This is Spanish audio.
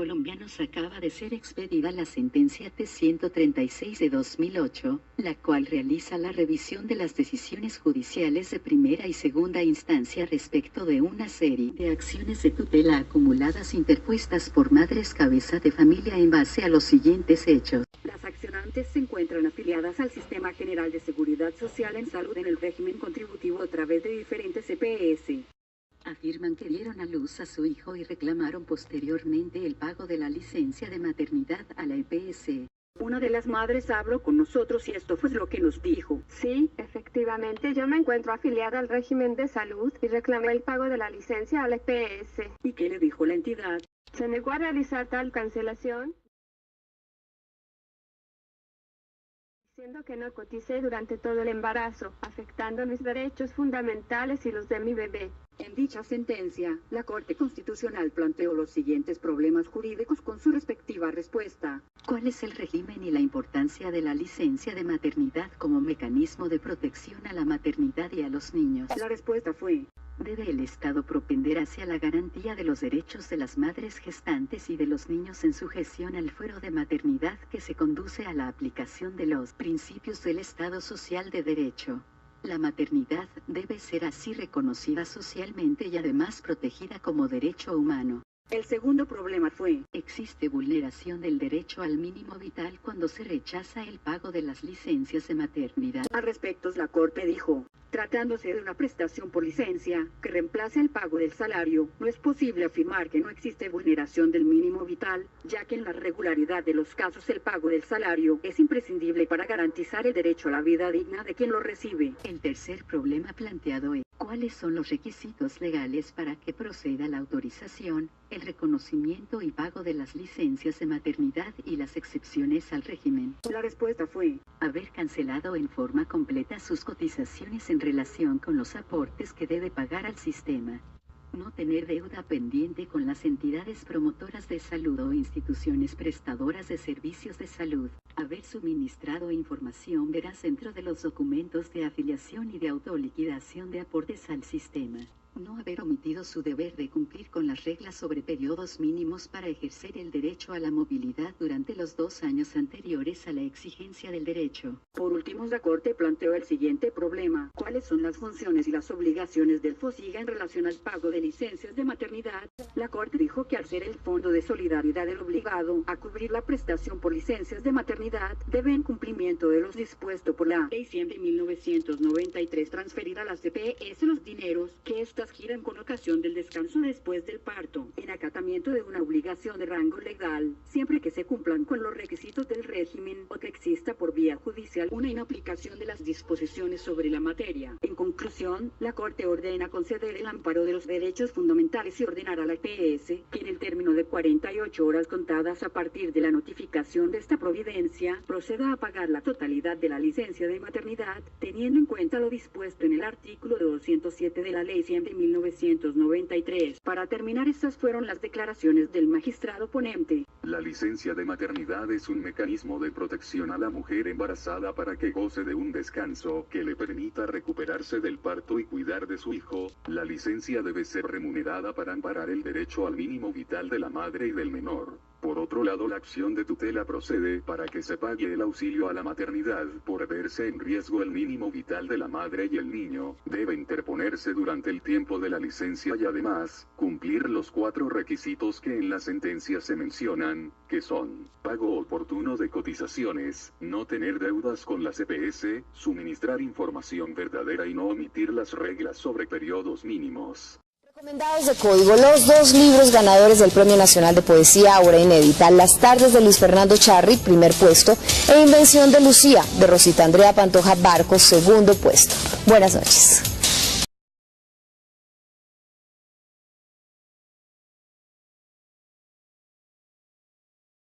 colombianos acaba de ser expedida la sentencia T-136 de 2008, la cual realiza la revisión de las decisiones judiciales de primera y segunda instancia respecto de una serie de acciones de tutela acumuladas interpuestas por madres cabeza de familia en base a los siguientes hechos. Las accionantes se encuentran afiliadas al Sistema General de Seguridad Social en Salud en el régimen contributivo a través de diferentes EPS. Afirman que dieron a luz a su hijo y reclamaron posteriormente el pago de la licencia de maternidad a la EPS. Una de las madres habló con nosotros y esto fue lo que nos dijo. Sí, efectivamente, yo me encuentro afiliada al régimen de salud y reclamé el pago de la licencia a la EPS. ¿Y qué le dijo la entidad? Se negó a realizar tal cancelación, diciendo que no coticé durante todo el embarazo, afectando mis derechos fundamentales y los de mi bebé. En dicha sentencia, la Corte Constitucional planteó los siguientes problemas jurídicos con su respectiva respuesta. ¿Cuál es el régimen y la importancia de la licencia de maternidad como mecanismo de protección a la maternidad y a los niños? La respuesta fue: ¿debe el Estado propender hacia la garantía de los derechos de las madres gestantes y de los niños en sujeción al fuero de maternidad que se conduce a la aplicación de los principios del Estado social de derecho? La maternidad debe ser así reconocida socialmente y además protegida como derecho humano. El segundo problema fue: existe vulneración del derecho al mínimo vital cuando se rechaza el pago de las licencias de maternidad. Al respecto, la Corte dijo: tratándose de una prestación por licencia que reemplace el pago del salario, no es posible afirmar que no existe vulneración del mínimo vital, ya que en la regularidad de los casos el pago del salario es imprescindible para garantizar el derecho a la vida digna de quien lo recibe. El tercer problema planteado es: ¿cuáles son los requisitos legales para que proceda la autorización, el reconocimiento y pago de las licencias de maternidad y las excepciones al régimen? La respuesta fue: haber cancelado en forma completa sus cotizaciones en relación con los aportes que debe pagar al sistema. No tener deuda pendiente con las entidades promotoras de salud o instituciones prestadoras de servicios de salud. Haber suministrado información veraz dentro de los documentos de afiliación y de autoliquidación de aportes al sistema. No haber omitido su deber de cumplir con las reglas sobre periodos mínimos para ejercer el derecho a la movilidad durante los 2 años anteriores a la exigencia del derecho. Por último, la Corte planteó el siguiente problema: ¿cuáles son las funciones y las obligaciones del FOSIGA en relación al pago de licencias de maternidad? La Corte dijo que al ser el Fondo de Solidaridad el obligado a cubrir la prestación por licencias de maternidad, debe en cumplimiento de los dispuesto por la Ley 100 de 1993 transferir a las EPS los dineros que giran con ocasión del descanso después del parto, en acatamiento de una obligación de rango legal, siempre que se cumplan con los requisitos del régimen o que exista por vía judicial una inaplicación de las disposiciones sobre la materia. En conclusión, la Corte ordena conceder el amparo de los derechos fundamentales y ordenar a la EPS que en el término de 48 horas contadas a partir de la notificación de esta providencia, proceda a pagar la totalidad de la licencia de maternidad, teniendo en cuenta lo dispuesto en el artículo 207 de la Ley 100 de 1993. Para terminar, estas fueron las declaraciones del magistrado ponente. La licencia de maternidad es un mecanismo de protección a la mujer embarazada para que goce de un descanso que le permita recuperarse del parto y cuidar de su hijo. La licencia debe ser remunerada para amparar el derecho al mínimo vital de la madre y del menor. Por otro lado, la acción de tutela procede para que se pague el auxilio a la maternidad por verse en riesgo el mínimo vital de la madre y el niño. Debe interponerse durante el tiempo de la licencia y además, cumplir los 4 requisitos que en la sentencia se mencionan, que son: pago oportuno de cotizaciones, no tener deudas con las EPS, suministrar información verdadera y no omitir las reglas sobre periodos mínimos. Recomendados de código, los 2 libros ganadores del Premio Nacional de Poesía, obra inédita: Las tardes de Luis Fernando Charri, primer puesto, e Invención de Lucía, de Rosita Andrea Pantoja Barcos, segundo puesto. Buenas noches.